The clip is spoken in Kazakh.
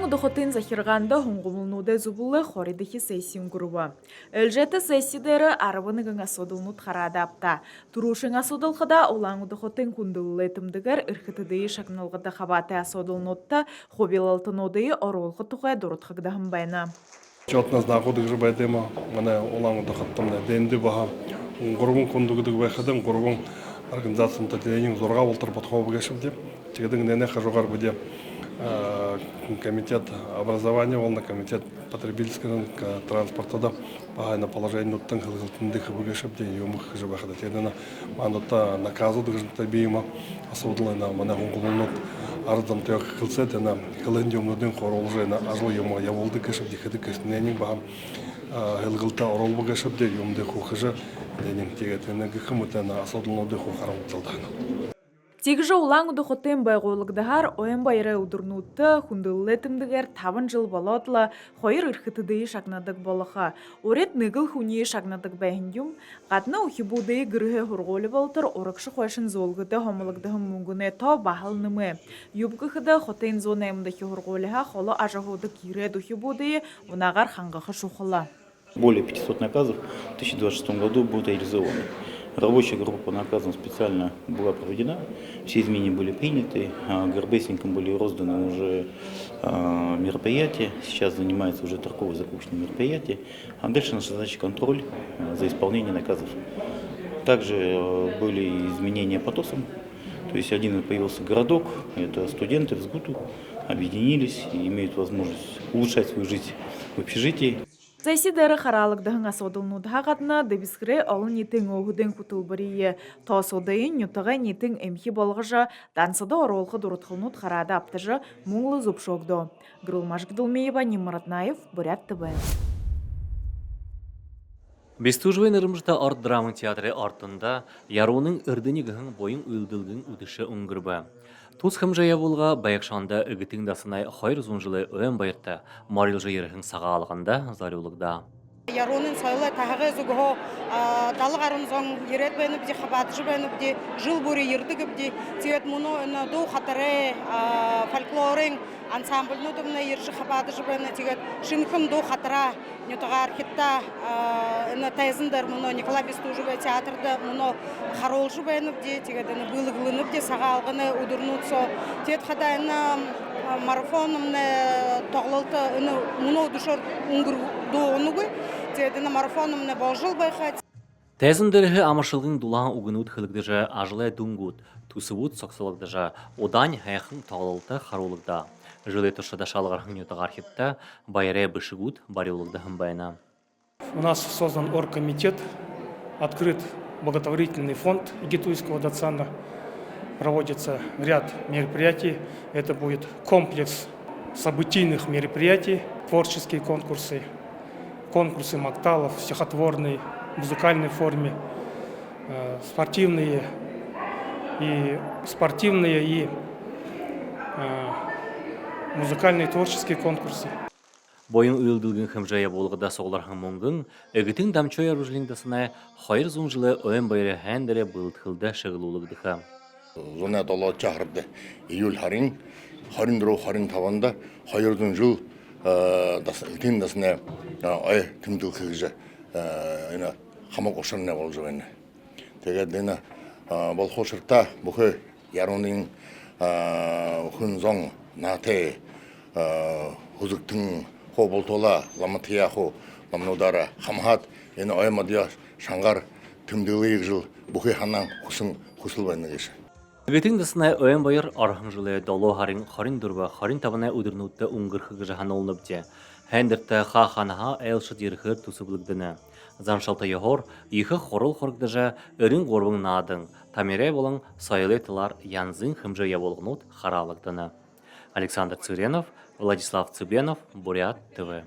удохотын захирганда хунгумулнуде зубулы хоридихи сессиум груба. Элжеті сессидері арабыныгын асодылнут харадапта. Турушын асодылхыда олаң удохотын күнділі етімдігер үрхітідейі шакналғыда хабаты асодылнутта хобилалтын одайы оролқы тұқай дұрытқыгдағын байна. Чотназ нақуды жүрбайдема, мана олаң удохоттымна денді баға. Ғұрбын күндігіді байқадың, ғұрбын организацияны тәтелейнің зорға олтыр подховы кешіп деп. Тегдің нене қажуғар бұде комитет образования, волна комитет потребительского транспорта да на положение нуттан хылгылтындых бугешеп де юмых жабахда тедена манута наказу дыгжта бийма асудылы на мана хунгулнут ардан тек хылсетена хылендиумнудын хоролжена ажлы юма яволды кешеп дихеди кешненин ба хылгылта орол бугешеп де юмды хухыжа денин тегетена гыхмутана асудылнуды хухарамтылдана. Тегжі олаң ұдықытын байғолығдағар ойын байыры ұдырнуытты хүнділі тімдігер 5 жыл болатылы қойыр үрхітідейі шақнадық болыға. Орет нүгіл хүнейі шақнадық бәйіндім, қатына ұхибудейі гірге ғырғолы болтыр орықшы қойшын золғыды хомылығдығын мүнгіне то бағылнымы. Юбгіхіді қотын зонайымдығы ғырғолыға қолы ажығуды кирет ұхибудейі ұнағар қанғықы шуқылы. Более 500 наказов в 2026 году будут реализованы. Рабочая группа по наказам специально была проведена, все изменения были приняты, ГРБСникам были розданы уже мероприятия, сейчас занимается уже торгово-закупочные мероприятия, а дальше наша задача контроль за исполнением наказов. Также были изменения по ТОСам, то есть один появился городок, это студенты в СГУТу, объединились и имеют возможность улучшать свою жизнь в общежитии. Сессидері қаралықдығын асодылнудыға қатына дебісқірі олын етің оғыдың күтілбірейі. Тосудайын нүтіға нетің әмхи болғыжа, дансыда оролқы дұрытқылнуд қарады аптыжы мұңлы зұпшоғды. Грылмаш Гдылмеева, Немаратнаев, Бурят ТВ. Бестужвен ырымжыта арт драма театры артында яруының үрдінігіғін бойын үлділгін үдіші үңгірбі. Туз хымжая болға байықшанда үгітің дасынай қайыр зұнжылы өйін байырты марил жайырығын саға алғанда зарулығда. Яруның сайлы тағы зүгі далық арымзон ерет бәйініп де, қабатыжы бәйініп де, жыл бөрі ердігіп де, тегет мұны ду қатары фольклорың ансамбльну дұмына ержі қабатыжы бәйіні тегет шынқым ду қатыра нетіға архетта тәйзіндер мұны Николай Бестужевый театрда мұны қаролжы бәйініп де, тегет бұлығылынып де саға алғыны ұдырнуытсо. Тегет қадайыны марафонымны тоғылылты мұны ұдышыр ұңғыр доғынығы. Тегетіні марафонымны болжыл байқат. Тәзіндерігі амашылғын дұлаң ұғынуыд қылықтыжы ажылай дүңгуд, тусывуд соқсылықтыжы, одан әйқын тоғылылты қарулықта. Жылы тұшыда шалғарғын етіғ архетті байыры бішігуд бариулықды хымбайына. У нас создан оргкомитет, открыт благотворительный фонд Игитуйского Датсана. Проводится ряд мероприятий. Это будет комплекс событийных мероприятий, творческие конкурсы, конкурсы макталов, стихотворной, музыкальной форме, спортивные и музыкальные творческие конкурсы. Бойын үлділгін хымжая болғыда соғыларғын мұңғын, өгітің дамчой аружлиңдасына қайыр зұнжылы өйін байыры әндері бұлытқылды шығылулығдыға. Зона дала чахырды июль харин, харин дұру харин таванда, хайырдың жыл үлкен дасына ай тімділ қығыжы қамақ ұшырына болжы бәні. Тегедені бұл қошырта бұқы яруның хүн зоң наты хұзықтың қо болтола ламатия қо ламнудара қамхат ені аймадия шаңғар тімділі жыл бұқы ханан құсын құсыл бәні кеші. Үгітің дасынай өйін байыр арғын жылы долу харин харин дұрба харин табына өдірнуытты ұңғырқығы жахан олынып де. Хәндірті ха-ханаға әлші дерхір тусыбылықдыны. Заншалта егор, ехі қорыл қорғдыжа өрін ғорбың надың. Тамере болың сайылы тылар янзың хымжая болғынут харалықтыны. Александр Цыренов, Владислав Цыбенов, Бурят ТВ.